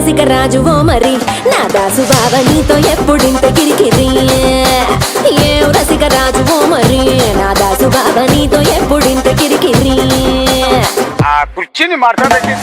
రసిక రాజువో మరి నా దాసు బావ నీతో ఎప్పుడింత కిరికిరి ఏం రసిక రాజువో మరి నా దాసు బావ నీతో ఎప్పుడింత కిరికిరి ఆ కుర్చీని మార్చబెట్టి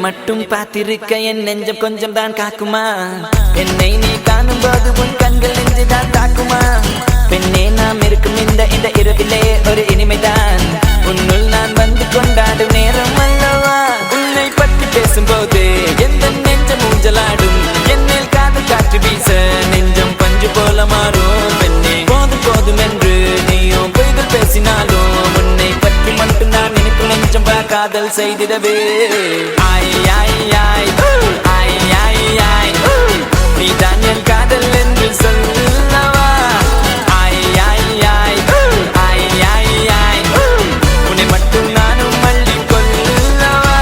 மட்டும் பார்த்திருக்க என் நெஞ்சம் கொஞ்சம் தான் காக்குமா என்னை நீ காணும் போது உன் கண்கள் நெஞ்சு தான் தாக்குமா பெண்ணே நாம் இருக்கும் இந்த இரவிலே ஒரு இனிமைதான் உன்னுள் நான் வந்து கொண்டாடும் நேரம் அல்லவா உன்னை பற்றி பேசும்போது எந்த நெஞ்சம் ஊஞ்சலாடும் என்னில் காதல் காற்று வீச நெஞ்சம் பஞ்சு போல மாறும் பெண்ணே போதும் போதும் என்று நீயும் பொய்கள் பேசினாலும் உன்னை பற்றி மட்டும் நான் நினைக்கும் நெஞ்சம் காதல் செய்திடவே நீதான் என் காதல் என்று சொல்லவா உன்னை மட்டும் நானும் மல்லி கொள்ளவா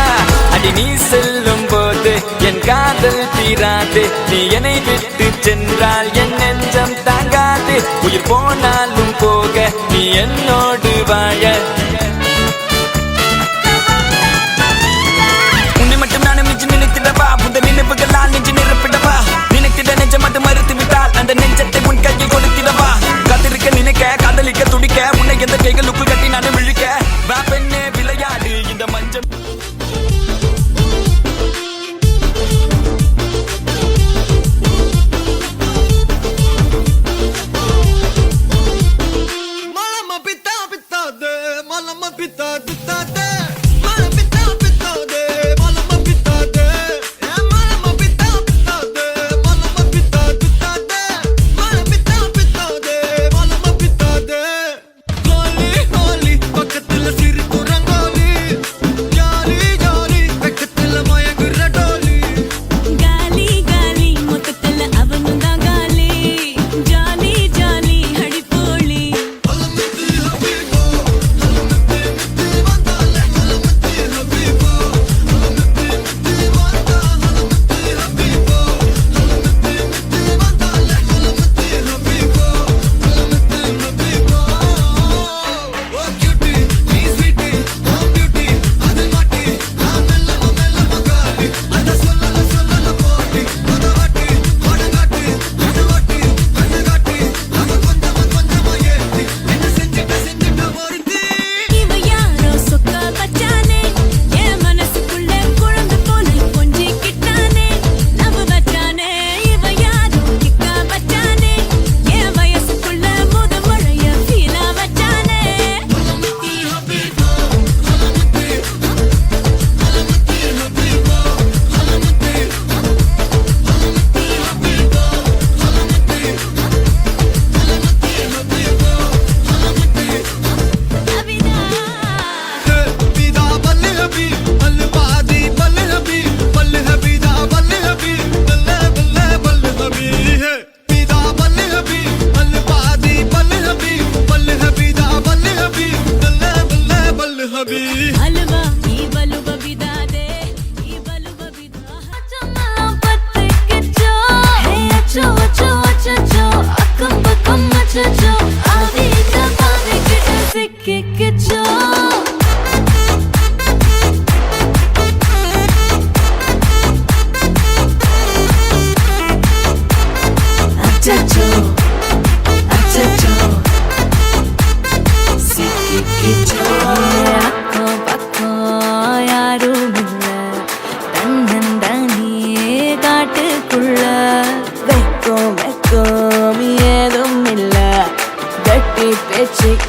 அடி நீ செல்லும் போது என் காதல் தீராது நீ என்னை விட்டு சென்றால் என் நெஞ்சம் தாங்காது உயிர் போனாலும் போக நீ என்னோடு வாழ நினைப்புகளால் நெஞ்சு நிரப்பிடவா நினைத்திட நெஞ்சம் மட்டும் மறுத்து விட்டால் அந்த நெஞ்சத்தை உன் கையில் கொடுத்திடவா காத்திருக்க நினைக்க காதலிக்க துடிக்க உன்னை எந்த கைகளுக்குள் கட்டி நானும் விழிக்க வா பெண்ணே விளையாடு இந்த மஞ்சள்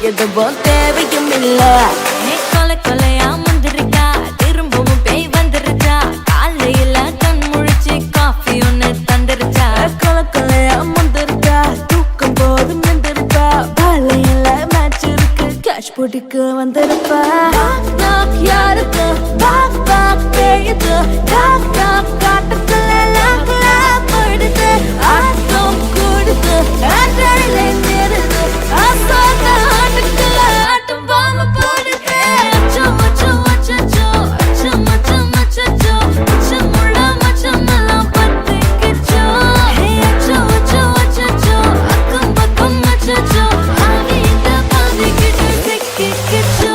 எதுவும் தேவையும் இல்ல. கொலை கொலையா வந்திருக்கா, திரும்பவும் பேய் வந்துருச்சா, காலையில கண் முழிச்சு காஃபி ஒண்ணு தந்துருச்சா. கொலை கொலையா வந்திருக்கா, தூக்கம் போது நின்றுருப்பா, காலையில மேட்ச் இருக்கு கேஷ் போட்டுக்கு வந்திருப்பா. யாருக்கு பாக் பாக் பேயுது, டாக் டாக் காட்டுக்குள்ள லாக் லாக் போயிடுது, ஆட்டம் கூடுது, ஆட்டாளிலே நேருது, ஆசாக ஆட்டுக்குள்ள ஆட்டம் பாம்பு போடுது. அச்சம் அச்சம் அச்சச்சோ, அச்சம் அச்சம் அச்சச்சோ, அச்சமுள்ள மச்சமெல்லாம் பத்திக்கிச்சோ. அச்சம் அச்சம் அச்சச்சோ, அக்கம் பக்கம் அச்சச்சோ, ஆகிட்ட பாதிக்கிட்டு சிக்கிக்கிச்சோ.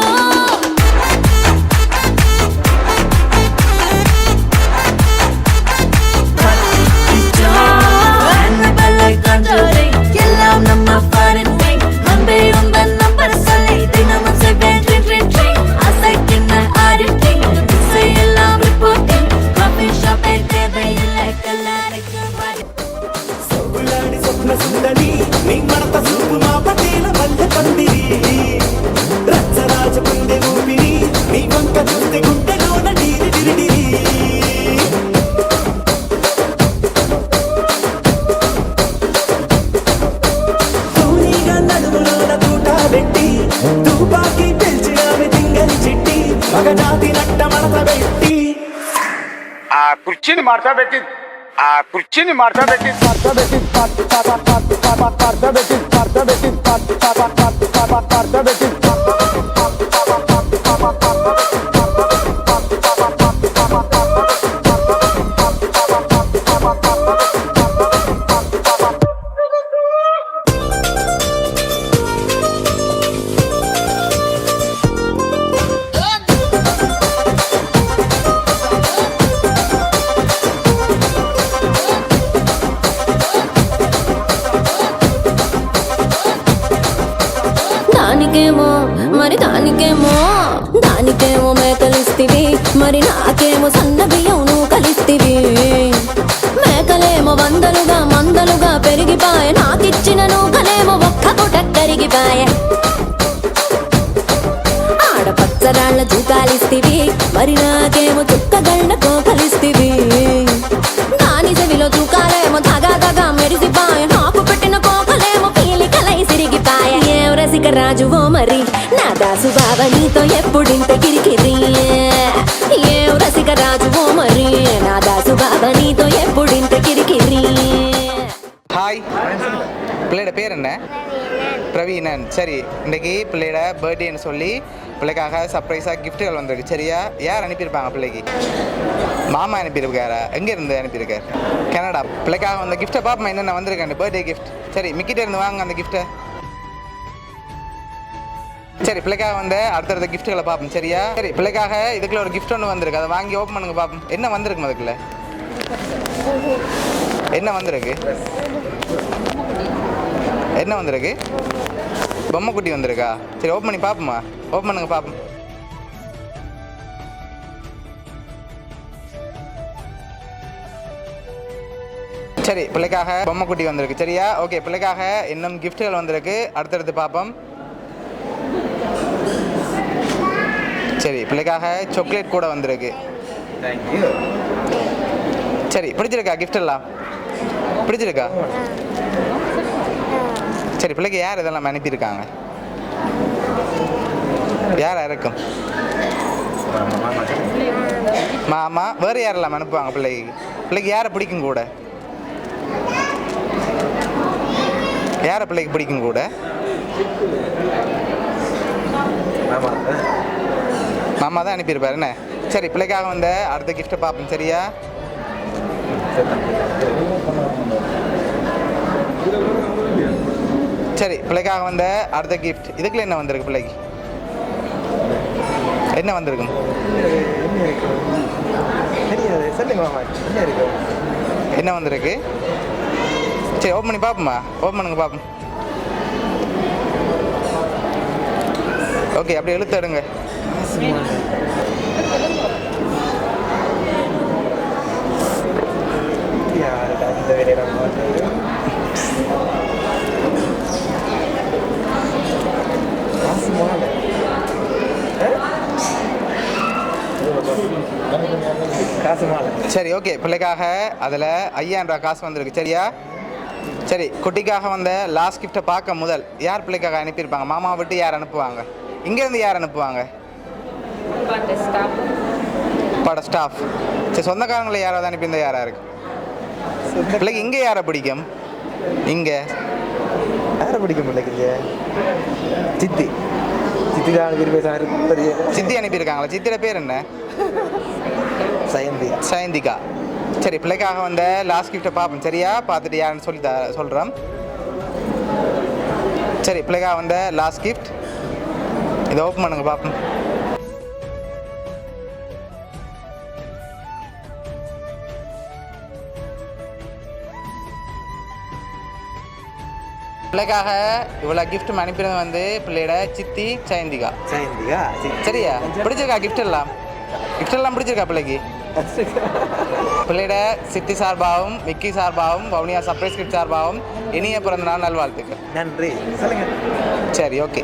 எல்லாம் நம்ம பாருங்க, அன்பே உங்கள் நம்பர் சொல்லி தினமும் செய்வேன் ட்ரிங் ட்ரிங் ட்ரிங். அசைக்கின்ற ஆடிட்டிங், எல்லாம் ரிப்போர்ட்டிங், காஃபி ஷாப்பே தேவையில்லை கல்லறைக்கு பாடி. సొగులాడి స్వప్న సుందరి నీ మడత సూపు మా పటేల మల్లె పందిరి రచ్చరాజ గుండె ఊపిరి నీ వంక చూస్తే గుండెలోన డీరి డిరిడిరి తూనీగా నడుములోన తూట పెట్టి తూపాకి పిలిచినామె తింగని చిట్టి మగజాతి నట్ట మడత పెట్టి ఆ కుర్చీని మార్చబెట్టి దానికేమో మరి దానికేమో మేకలిస్తివి, మరి నాకేమో సన్న బియ్యం నువ్వు కలిస్తివి. మేకలేమో మందలుగా పెరిగిపాయ, నాకిచ్చిన నూకలేమో ఒక్క పూట కరిగిపాయ. ఆడపచ్చరాళ్ళ చూకాలిస్తివి, మరి నాకేమో చుక్కగళ్ళ కోకలిస్తివి. దాని చెవిలో చూకాలేమో తగా మెరిసిపాయ, నాకు పెట్టిన కోకలేమో పీలికలై సిరిగిపాయ. ఏం రసిక రాజువో మరి నా దాసు బావ నీతో ఎప్పుడింత కిరికిరి. ఏం రసిక రాజువో మరి నా దాసు బావ నీతో ఎప్పుడింత కిరికిరి. ஹாய், பிள்ளையோட பேர் என்ன? பிரவீனன். சரி, இன்றைக்கி பிள்ளையோட பர்த்டேன்னு சொல்லி பிள்ளைக்காக சர்ப்ரைஸாக கிஃப்ட்டுகள் வந்திருக்கு. சரியா? யார் அனுப்பியிருப்பாங்க பிள்ளைக்கு? மாமா அனுப்பியிருக்காரா? எங்கேருந்து அனுப்பியிருக்கார்? கனடா. பிள்ளைக்காக வந்த கிஃப்ட்டை பார்ப்போம் என்னென்ன வந்திருக்கேன் பர்த்டே கிஃப்ட். சரி, மிக்கிட்ட இருந்து வாங்க அந்த கிஃப்ட்டை. சரி, பிள்ளைக்காக வந்து அடுத்தடுத்த கிஃப்ட்டுகளை பார்ப்போம். சரியா? சரி, பிள்ளைக்காக இதுக்குள்ள ஒரு கிஃப்ட் ஒன்று வந்திருக்கு, அதை வாங்கி ஓப்பன் பண்ணுங்க பார்ப்போம். என்ன வந்திருக்கு அதுக்குள்ள? என்ன வந்திருக்கு? என்ன வந்திருக்கு? பொம்மை குட்டி வந்திருக்கா? சரி, ஓப்பன் பண்ணி பார்ப்போமா? ஓப்பன் பண்ணுங்க பார்ப்போம். சரி, பிள்ளைக்காக பொம்மை குட்டி வந்திருக்கு. சரியா? ஓகே, பிள்ளைக்காக இன்னும் கிஃப்ட்டுகள் வந்திருக்கு, அடுத்தடுத்து பார்ப்போம். சரி, பிள்ளைக்காக சாக்லேட் கூட வந்திருக்கு. சரி, பிடிச்சிருக்கா கிஃப்ட் எல்லாம்? பிடிச்சிருக்கா? சரி, பிள்ளைக்கு யார் இதெல்லாம் அனுப்பியிருக்காங்க? யார் இருக்கும்? மாமா. வேறு யாரெல்லாம் அனுப்புவாங்க பிள்ளைக்கு? பிள்ளைக்கு யாரை பிடிக்கும் கூட? யாரை பிள்ளைக்கு பிடிக்கும் கூட? மாமா தான் அனுப்பியிருப்பார் என்ன? சரி, பிள்ளைக்காக வந்த அடுத்த கிஃப்ட்டை பார்ப்போம். சரியா? சரி, பிள்ளைக்காக வந்த அடுத்த கிஃப்ட். இதுக்குள்ள என்ன வந்திருக்கு பிள்ளைக்கு? என்ன வந்திருக்கும்? என்ன வந்திருக்கு? சரி, ஓப்பன் பண்ணி பார்ப்போமா? ஓப்பன் பண்ணுங்க பார்ப்போம். ஓகே, அப்படியே இழுத்து எடுங்க. காசு மாலை. சரி ஓகே, பிள்ளைக்காக அதில் 5000 ரூபா காசு வந்திருக்கு சரியா? சரி, குட்டிக்காக வந்த லாஸ்ட் கிஃப்ட்டை பார்க்க முதல் யார் பிள்ளைக்காக அனுப்பியிருப்பாங்க? மாமா விட்டு யார் அனுப்புவாங்க? இங்கேருந்து யார் அனுப்புவாங்க? பட ஸ்டாஃப். சரி, சொந்தக்காரங்களை யாராவது அனுப்பியிருந்தா யாராக இருக்கு? பிள்ளைக்கு இங்கே யாரை பிடிக்கும்? இங்கே யாரை பிடிக்கும் பிள்ளைக்கு? சித்தி. சித்தி தான் பெரிய சித்தி அனுப்பியிருக்காங்களா? சித்தியோட பேர் என்ன? சயந்தி. சயந்திகா. சரி, பிள்ளைக்காக வந்த லாஸ்ட் கிஃப்ட்டை பார்ப்போம் சரியா? பார்த்துட்டு யாருன்னு சொல்லி சொல்கிறோம். சரி, பிள்ளைக்காக வந்த லாஸ்ட் கிஃப்ட் இதை ஓப்பன் பண்ணுங்க பார்ப்போம். பிள்ளைக்காக இவ்வளோ கிஃப்ட் அனுப்பினது வந்து பிள்ளையோட சித்தி சயந்திகா. சயந்திகா சரியா? பிடிச்சிருக்கா கிஃப்ட் எல்லாம்? கிஃப்ட் எல்லாம் பிடிச்சிருக்கா பிள்ளைக்கு? பிள்ளையோட சித்தி சார்பாகவும் விக்கி சார்பாகவும் வவுனியா சர்ப்ரைஸ் கிஃப்ட் சார்பாகவும் இனிய பிறந்த நாள் நல்வாழ்த்துக்கள். நன்றி. சொல்லுங்க. சரி ஓகே.